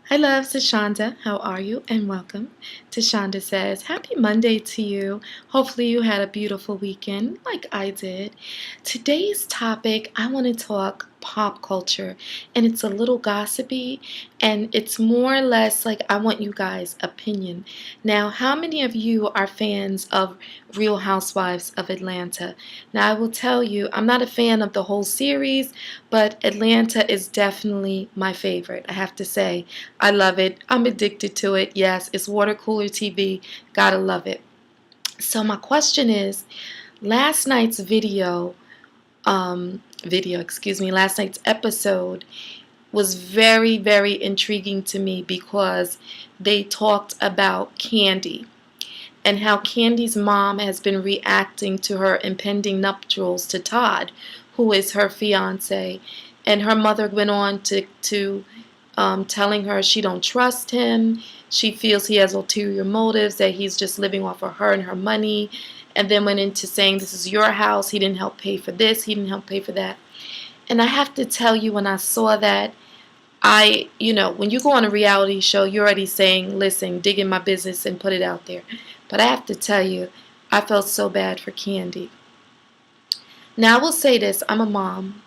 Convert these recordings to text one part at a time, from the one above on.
Hi, loves. It's Shanda. How are you? And welcome to Shanda Says. Happy Monday to you. Hopefully, you had a beautiful weekend like I did. Today's topic, I want to talk pop culture, and it's a little gossipy, and it's more or less like I want you guys' opinion. Now, how many of you are fans of Real Housewives of Atlanta? Now, I will tell you, I'm not a fan of the whole series, but Atlanta is definitely my favorite, I have to say. I love it. I'm addicted to it. Yes, it's water cooler TV. Gotta love it. So my question is, last night's last night's episode was very, very intriguing to me because they talked about Candy and how Candy's mom has been reacting to her impending nuptials to Todd, who is her fiance, and her mother went on to telling her she don't trust him. She feels he has ulterior motives, that he's just living off of her and her money, and then went into saying this is your house. He didn't help pay for this. He didn't help pay for that. And I have to tell you, when I saw that, when you go on a reality show, you're already saying, listen, dig in my business and put it out there. But I have to tell you, I felt so bad for Candy. Now, I will say this, I'm a mom.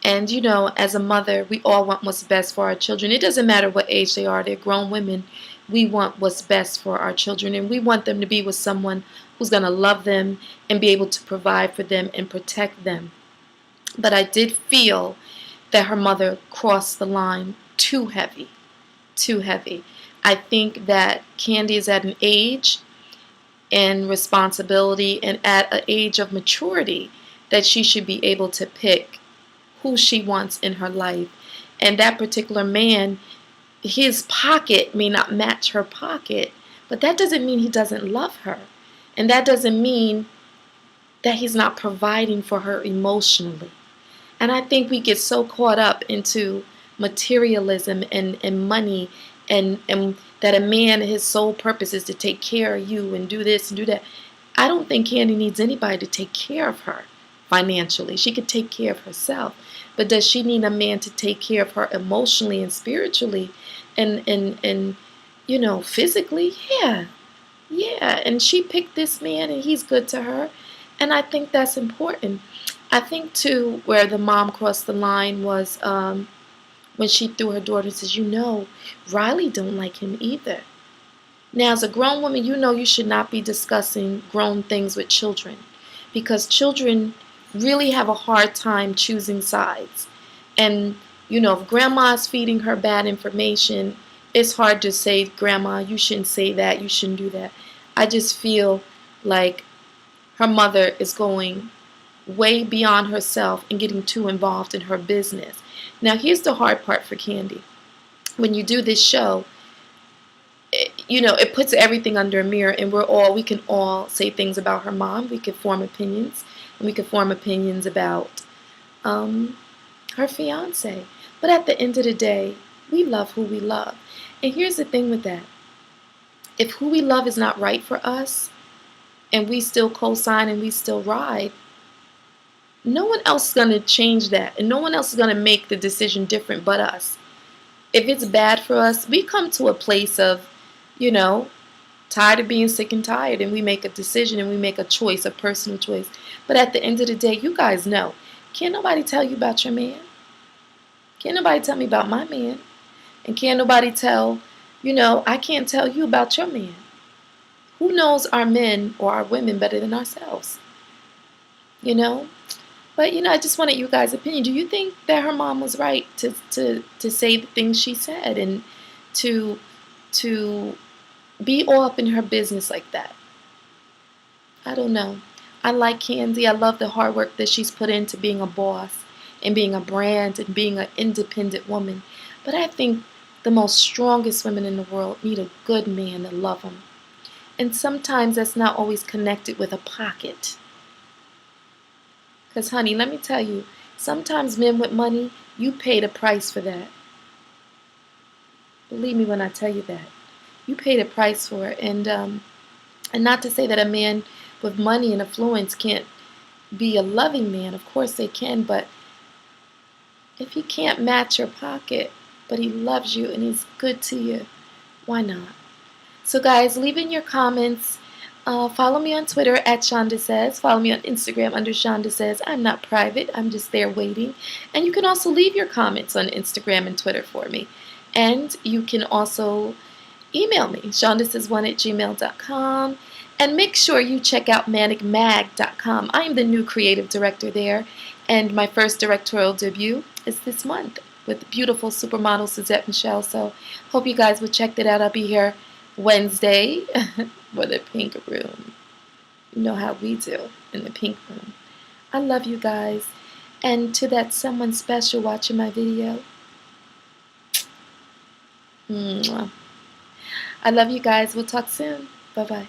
And, as a mother, we all want what's best for our children. It doesn't matter what age they are, they're grown women. We want what's best for our children. And we want them to be with someone who's going to love them and be able to provide for them and protect them. But I did feel that her mother crossed the line too heavy. Too heavy. I think that Candy is at an age and responsibility and at an age of maturity that she should be able to pick who she wants in her life. And that particular man, his pocket may not match her pocket, but that doesn't mean he doesn't love her. And that doesn't mean that he's not providing for her emotionally. And I think we get so caught up into materialism and money and that a man, his sole purpose is to take care of you and do this and do that. I don't think Candy needs anybody to take care of her financially. She could take care of herself. But does she need a man to take care of her emotionally and spiritually and physically? Yeah. Yeah. And she picked this man and he's good to her. And I think that's important. I think too where the mom crossed the line was when she threw her daughter and says, Riley don't like him either. Now, as a grown woman, you should not be discussing grown things with children because children really have a hard time choosing sides. And, if grandma's feeding her bad information, it's hard to say, Grandma, you shouldn't say that, you shouldn't do that. I just feel like her mother is going way beyond herself and getting too involved in her business. Now, here's the hard part for Candy. When you do this show, it puts everything under a mirror, and we can all say things about her mom. We could form opinions, and we could form opinions about her fiance. But at the end of the day, we love who we love. And here's the thing with that. If who we love is not right for us, and we still co-sign and we still ride, no one else is going to change that, and no one else is going to make the decision different but us. If it's bad for us, we come to a place of, tired of being sick and tired, and we make a decision and we make a choice, a personal choice. But at the end of the day, you guys know, can't nobody tell you about your man. Can't nobody tell me about my man. And can't nobody tell, I can't tell you about your man. Who knows our men or our women better than ourselves? But I just wanted you guys' opinion. Do you think that her mom was right to say the things she said and to be all up in her business like that? I don't know. I like Candy. I love the hard work that she's put into being a boss and being a brand and being an independent woman. But I think the most strongest women in the world need a good man to love them. And sometimes that's not always connected with a pocket. Because, honey, let me tell you, sometimes men with money, you pay the price for that. Believe me when I tell you that. You pay the price for it. And not to say that a man with money and affluence can't be a loving man. Of course they can. But if he can't match your pocket, but he loves you and he's good to you. Why not? So guys, leave in your comments. Follow me on Twitter at Shanda Says. Follow me on Instagram under Shanda Says. I'm not private. I'm just there waiting. And you can also leave your comments on Instagram and Twitter for me. And you can also email me, shandasays1@gmail.com. And make sure you check out manicmag.com. I am the new creative director there. And my first directorial debut is this month with the beautiful supermodel Suzette Michelle. So hope you guys will check that out. I'll be here Wednesday for the pink room. You know how we do in the pink room. I love you guys. And to that someone special watching my video, mwah. I love you guys. We'll talk soon. Bye-bye.